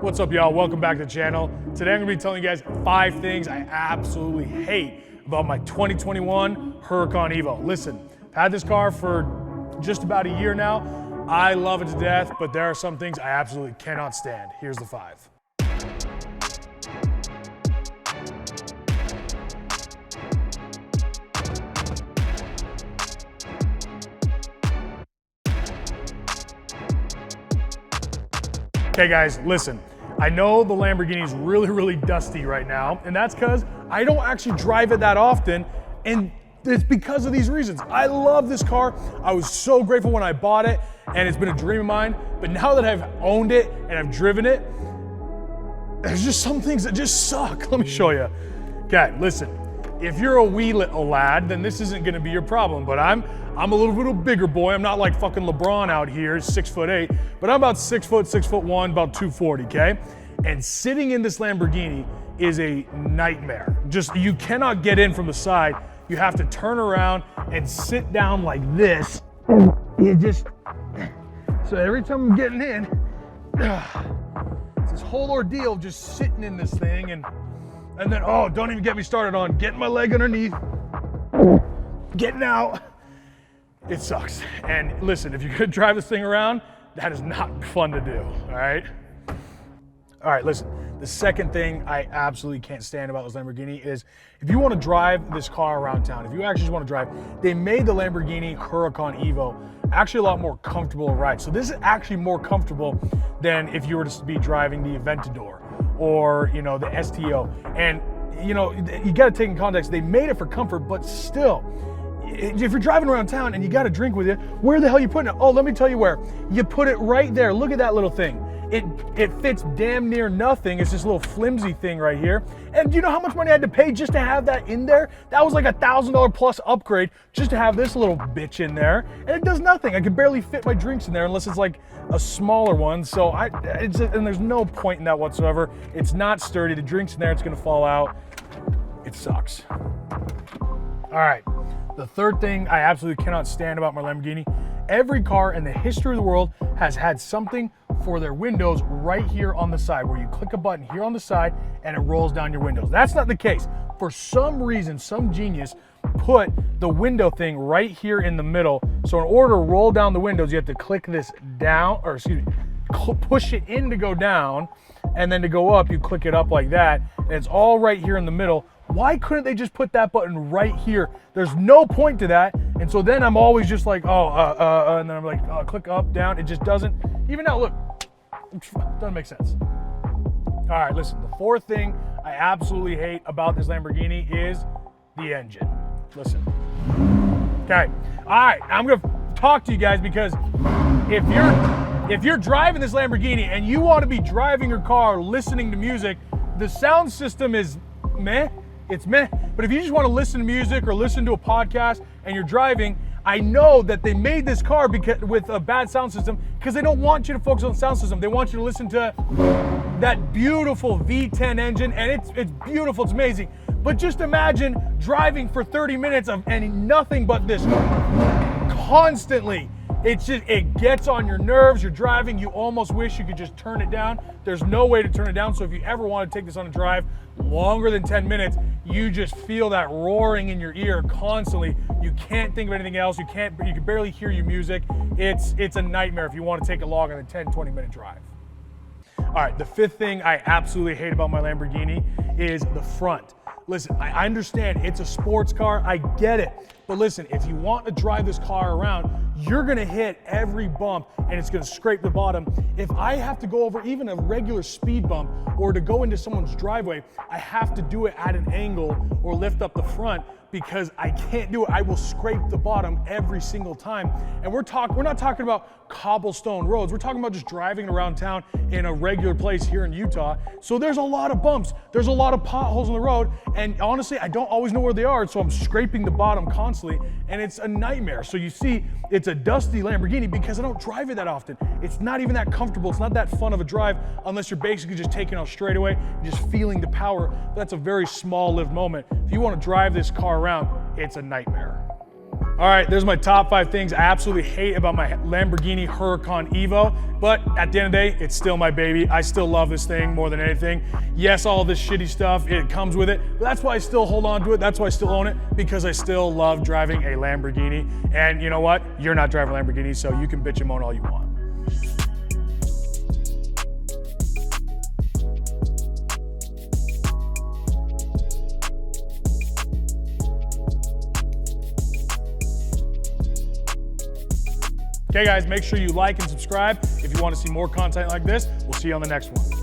What's up, y'all? Welcome back to the channel. Today I'm gonna be telling you guys 5 things I absolutely hate about my 2021 Huracan Evo. Listen, I've had this car for just about a year now. I love it to death, but there are some things I absolutely cannot stand. Here's the 5. Okay guys, listen. I know the Lamborghini is really dusty right now, and that's because I don't actually drive it that often, and it's because of these reasons. I love this car. I was so grateful when I bought it, and it's been a dream of mine, but now that I've owned it and I've driven it, there's just some things that just suck. Let me show you. Okay, listen. If you're a wee little lad, then this isn't gonna be your problem, but I'm a little bigger boy. I'm not like fucking LeBron out here, 6'8", but I'm about 6 foot, 6'1", about 240, okay? And sitting in this Lamborghini is a nightmare. Just, you cannot get in from the side. You have to turn around and sit down like this. You just, so every time I'm getting in, it's this whole ordeal of just sitting in this thing and then, oh, don't even get me started on getting my leg underneath, getting out. It sucks. And listen, if you're gonna drive this thing around, that is not fun to do, all right? All right, listen, the second thing I absolutely can't stand about this Lamborghini is if you wanna drive this car around town, if you actually just wanna drive, they made the Lamborghini Huracan Evo actually a lot more comfortable to ride. So this is actually more comfortable than if you were to be driving the Aventador or, you know, the STO. And, you know, you gotta take in context, they made it for comfort, but still, if you're driving around town and you got a drink with you, where the hell are you putting it? Oh, let me tell you where. You put it right there. Look at that little thing. It fits damn near nothing. It's this little flimsy thing right here. And do you know how much money I had to pay just to have that in there? That was like a $1,000 plus upgrade just to have this little bitch in there. And it does nothing. I could barely fit my drinks in there unless it's like a smaller one. So and there's no point in that whatsoever. It's not sturdy. The drink's in there, it's gonna fall out. It sucks. All right. The third thing I absolutely cannot stand about my Lamborghini, every car in the history of the world has had something for their windows right here on the side, where you click a button here on the side and it rolls down your windows. That's not the case. For some reason, some genius put the window thing right here in the middle. So in order to roll down the windows, you have to click this down, or excuse me, push it in to go down, and then to go up, you click it up like that, and it's all right here in the middle. Why couldn't they just put that button right here? There's no point to that. And so then I'm always just like, and then I'm like, click up, down. It just doesn't, even now, look, doesn't make sense. All right, listen, the fourth thing I absolutely hate about this Lamborghini is the engine. Listen. Okay, all right, I'm gonna talk to you guys because if you're driving this Lamborghini and you wanna be driving your car, listening to music, the sound system is meh. It's meh. But if you just want to listen to music or listen to a podcast and you're driving, I know that they made this car with a bad sound system because they don't want you to focus on the sound system. They want you to listen to that beautiful V10 engine, and it's beautiful, it's amazing. But just imagine driving for 30 minutes and nothing but this constantly. It gets on your nerves. You're driving, you almost wish you could just turn it down. There's no way to turn it down. So if you ever want to take this on a drive longer than 10 minutes, you just feel that roaring in your ear constantly. You can't think of anything else. You can barely hear your music. It's a nightmare if you want to take it longer than 10, 20-minute drive. All right, the fifth thing I absolutely hate about my Lamborghini is the front. Listen, I understand it's a sports car, I get it. But listen, if you want to drive this car around, you're gonna hit every bump and it's gonna scrape the bottom. If I have to go over even a regular speed bump or to go into someone's driveway, I have to do it at an angle or lift up the front because I can't do it. I will scrape the bottom every single time. And we're not talking about cobblestone roads. We're talking about just driving around town in a regular place here in Utah. So there's a lot of bumps. There's a lot of potholes on the road. And honestly, I don't always know where they are. So I'm scraping the bottom constantly and it's a nightmare. So you see, it's a dusty Lamborghini because I don't drive it that often. It's not even that comfortable. It's not that fun of a drive unless you're basically just taking off straight away and just feeling the power. That's a very small lived moment. If you want to drive this car around, it's a nightmare. All right, there's my top 5 things I absolutely hate about my Lamborghini Huracan Evo, but at the end of the day, it's still my baby. I still love this thing more than anything. Yes, all this shitty stuff, it comes with it, but that's why I still hold on to it. That's why I still own it, because I still love driving a Lamborghini. And you know what? You're not driving a Lamborghini, so you can bitch and moan all you want. Okay guys, make sure you like and subscribe if you want to see more content like this. We'll see you on the next one.